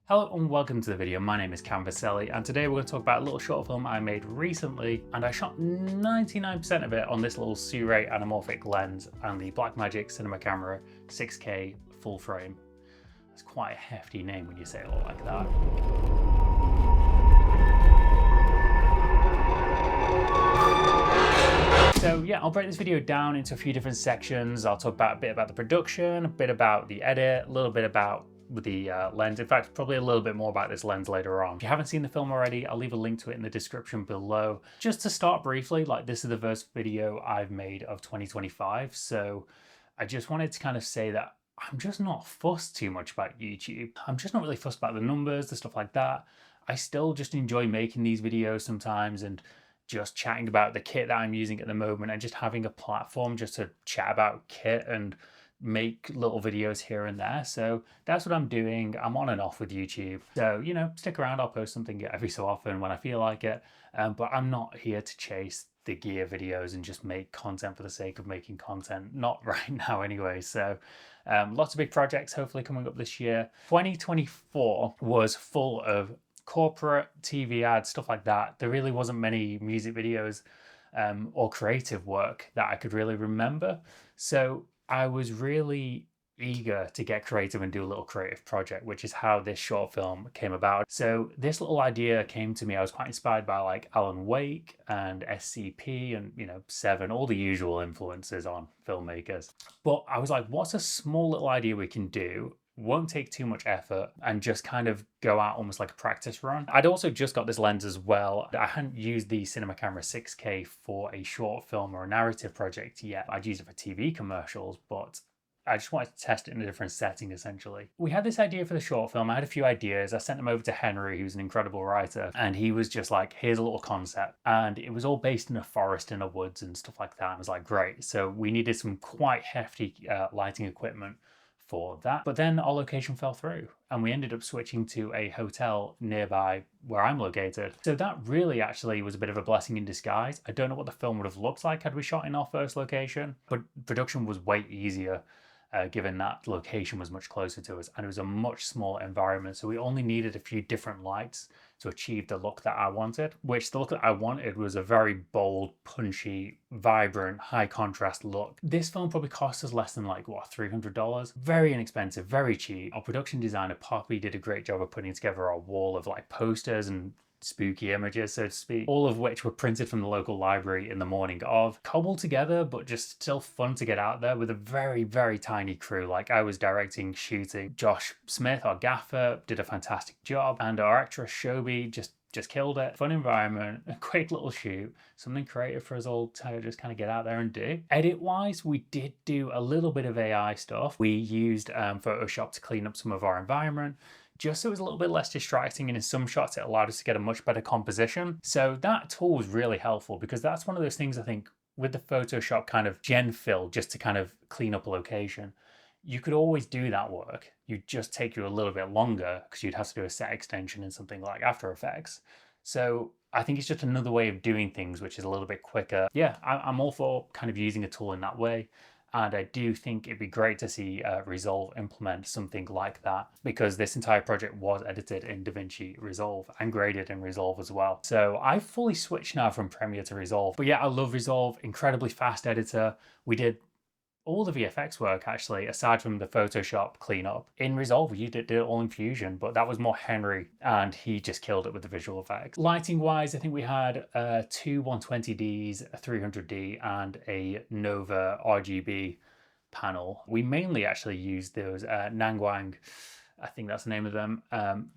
Hello and welcome to the video. My name is Vaselli and today we're going to talk about a little short film I made recently, and I shot 99% of it on this little Sirui Anamorphic lens and the Blackmagic Cinema Camera 6K full frame. That's quite a hefty name when you say it all like that. So yeah, I'll break this video down into a few different sections. I'll talk about a bit about the production, a bit about the edit, a little bit about the lens. In fact, probably a little bit more about this lens later on. If you haven't seen the film already, I'll leave a link to it in the description below. Just to start briefly, like, this is the first video I've made of 2025, so I just wanted to kind of say that I'm just not fussed too much about YouTube. I'm just not really fussed about the numbers, the stuff like that. I still just enjoy making these videos sometimes and just chatting about the kit that I'm using at the moment and just having a platform just to chat about kit and make little videos here and there. So that's what I'm doing. I'm on and off with YouTube. So, you know, stick around. I'll post something every so often when I feel like it. But I'm not here to chase the gear videos and just make content for the sake of making content. Not right now anyway. So lots of big projects hopefully coming up this year. 2024 was full of corporate TV ads, stuff like that. There really wasn't many music videos or creative work that I could really remember. So I was really eager to get creative and do a little creative project, which is how this short film came about. So this little idea came to me. I was quite inspired by like Alan Wake and SCP and, you know, Seven, all the usual influences on filmmakers. But I was like, what's a small little idea we can do? Won't take too much effort and just kind of go out almost like a practice run. I'd also just got this lens as well. I hadn't used the Cinema Camera 6K for a short film or a narrative project yet. I'd used it for TV commercials, but I just wanted to test it in a different setting, essentially. We had this idea for the short film. I had a few ideas. I sent them over to Henry, who's an incredible writer, and he was just like, here's a little concept. And it was all based in a forest, in the woods and stuff like that. And I was like, great. So we needed some quite hefty lighting equipment for that. But then our location fell through and we ended up switching to a hotel nearby where I'm located. So that really actually was a bit of a blessing in disguise. I don't know what the film would have looked like had we shot in our first location, but production was way easier given that location was much closer to us and it was a much smaller environment. So we only needed a few different lights to achieve the look that I wanted, which the look that I wanted was a very bold, punchy, vibrant, high contrast look. This film probably cost us less than like, what, $300? Very inexpensive, very cheap. Our production designer, Poppy, did a great job of putting together our wall of like posters and spooky images, so to speak, all of which were printed from the local library in the morning of, cobbled together, but just still fun to get out there with a very, very tiny crew. Like, I was directing, shooting. Josh Smith, our gaffer, did a fantastic job, and our actress Shobi just killed it. Fun environment, a quick little shoot, something creative for us all to just kind of get out there and do. Edit wise, we did do a little bit of AI stuff. We used Photoshop to clean up some of our environment, just so it was a little bit less distracting, and in some shots it allowed us to get a much better composition. So that tool was really helpful because that's one of those things I think with the Photoshop kind of gen fill, just to kind of clean up a location, you could always do that work. You'd just take you a little bit longer because you'd have to do a set extension in something like After Effects. So I think it's just another way of doing things which is a little bit quicker. Yeah, I'm all for kind of using a tool in that way. And I do think it'd be great to see Resolve implement something like that, because this entire project was edited in DaVinci Resolve and graded in Resolve as well. So I've fully switched now from Premiere to Resolve. But yeah, I love Resolve, incredibly fast editor. We did all the VFX work, actually, aside from the Photoshop cleanup. In Resolve, you did it all in Fusion, but that was more Henry, and he just killed it with the visual effects. Lighting-wise, I think we had two 120Ds, a 300D, and a Nova RGB panel. We mainly actually used those Nangwang, I think that's the name of them,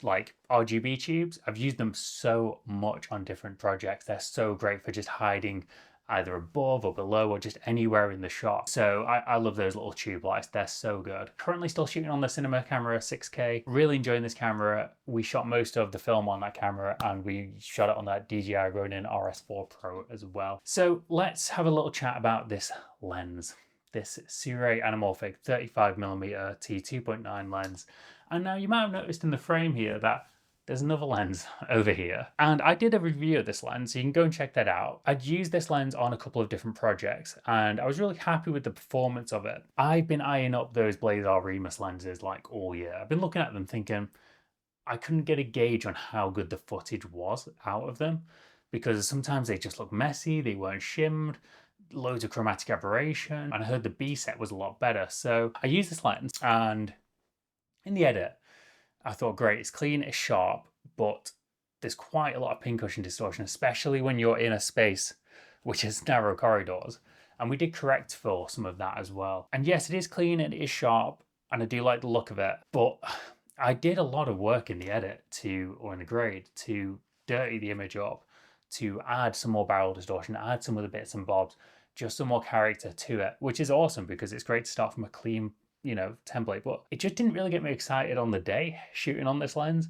like RGB tubes. I've used them so much on different projects. They're so great for just hiding either above or below or just anywhere in the shot. So I love those little tube lights. They're so good. Currently still shooting on the Cinema Camera 6K. Really enjoying this camera. We shot most of the film on that camera and we shot it on that DJI Ronin RS4 Pro as well. So let's have a little chat about this lens. This Sirui Anamorphic 35mm t2.9 lens. And now you might have noticed in the frame here that there's another lens over here. And I did a review of this lens, so you can go and check that out. I'd used this lens on a couple of different projects, and I was really happy with the performance of it. I've been eyeing up those Blazer Remus lenses like all year. I've been looking at them thinking, I couldn't get a gauge on how good the footage was out of them, because sometimes they just look messy, they weren't shimmed, loads of chromatic aberration, and I heard the B set was a lot better. So I used this lens, and in the edit, I thought, great, it's clean, it's sharp, but there's quite a lot of pincushion distortion, especially when you're in a space which is narrow corridors. And we did correct for some of that as well. And yes, it is clean and it is sharp, and I do like the look of it, but I did a lot of work in the edit or in the grade to dirty the image up, to add some more barrel distortion, add some other bits and bobs, just some more character to it, which is awesome because it's great to start from a clean, template, but it just didn't really get me excited on the day shooting on this lens.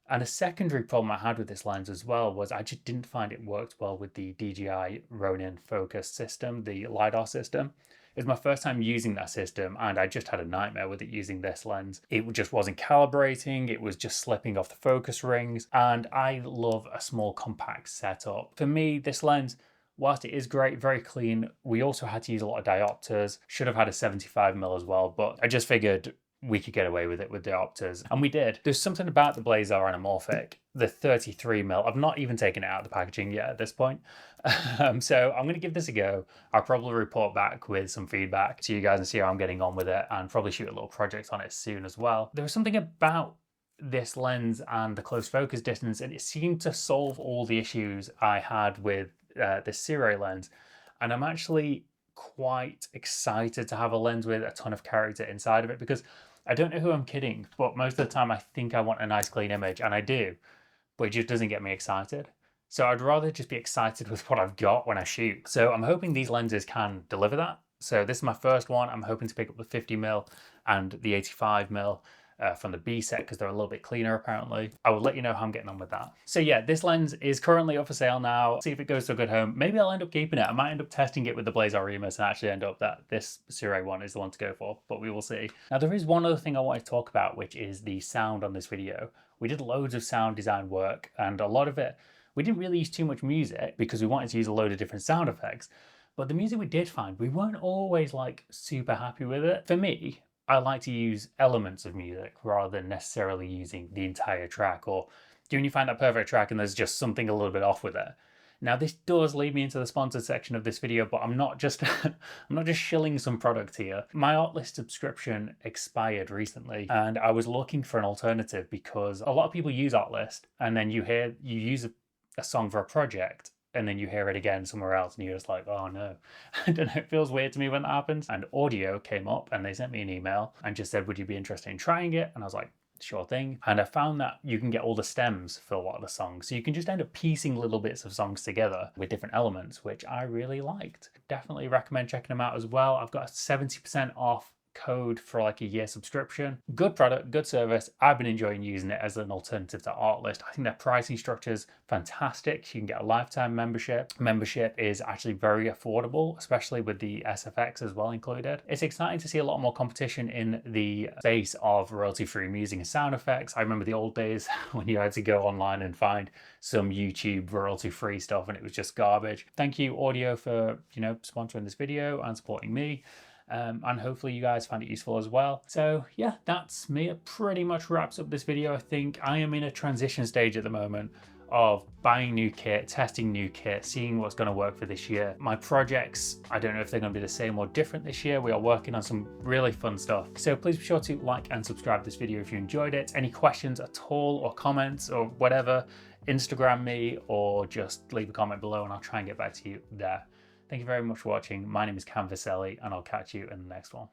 And a secondary problem I had with this lens as well was I just didn't find it worked well with the DJI Ronin focus system, the LiDAR system. It was my first time using that system, and I just had a nightmare with it using this lens. It just wasn't calibrating, it was just slipping off the focus rings, and I love a small compact setup. For me, this lens, whilst it is great, very clean, we also had to use a lot of diopters. Should have had a 75mm as well, but I just figured we could get away with it with diopters, and we did. There's something about the Blazer Anamorphic, the 33mm. I've not even taken it out of the packaging yet at this point. So I'm going to give this a go. I'll probably report back with some feedback to you guys and see how I'm getting on with it, and probably shoot a little project on it soon as well. There was something about this lens and the close focus distance, and it seemed to solve all the issues I had with this Sirui lens. And I'm actually quite excited to have a lens with a ton of character inside of it, because I don't know who I'm kidding, but most of the time I think I want a nice clean image, and I do, but it just doesn't get me excited. So I'd rather just be excited with what I've got when I shoot. So I'm hoping these lenses can deliver that. So this is my first one. I'm hoping to pick up the 50mm and the 85mm from the B set, because they're a little bit cleaner apparently. I will let you know how I'm getting on with that. So yeah, this lens is currently up for sale now. See if it goes to a good home. Maybe I'll end up keeping it. I might end up testing it with the Blazer Remus and actually end up that this Sirui one is the one to go for, but we will see. Now there is one other thing I want to talk about, which is the sound on this video. We did loads of sound design work, and a lot of it, we didn't really use too much music because we wanted to use a load of different sound effects. But the music we did find, we weren't always like super happy with it. For me, I like to use elements of music rather than necessarily using the entire track, or when you find that perfect track and there's just something a little bit off with it. Now this does lead me into the sponsored section of this video, but I'm not just I'm not just shilling some product here. My Artlist subscription expired recently, and I was looking for an alternative because a lot of people use Artlist, and then you use a song for a project, and then you hear it again somewhere else, and you're just like, oh no. I don't know, it feels weird to me when that happens. And Audio came up, and they sent me an email and just said, would you be interested in trying it? And I was like, sure thing. And I found that you can get all the stems for a lot of the songs, so you can just end up piecing little bits of songs together with different elements, which I really liked. Definitely recommend checking them out as well. I've got a 70% off code for like a year subscription. Good product, good service. I've been enjoying using it as an alternative to Artlist. I think their pricing structure is fantastic. You can get a lifetime membership. Membership is actually very affordable, especially with the SFX as well included. It's exciting to see a lot more competition in the space of royalty-free music and sound effects. I remember the old days when you had to go online and find some YouTube royalty-free stuff, and it was just garbage. Thank you, Audio, for sponsoring this video and supporting me. And hopefully you guys find it useful as well. So yeah, that's me. It pretty much wraps up this video. I think I am in a transition stage at the moment of buying new kit, testing new kit, seeing what's going to work for this year. My projects, I don't know if they're going to be the same or different this year. We are working on some really fun stuff. So please be sure to like and subscribe to this video if you enjoyed it. Any questions at all, or comments or whatever, Instagram me or just leave a comment below and I'll try and get back to you there. Thank you very much for watching. My name is Vaselli, and I'll catch you in the next one.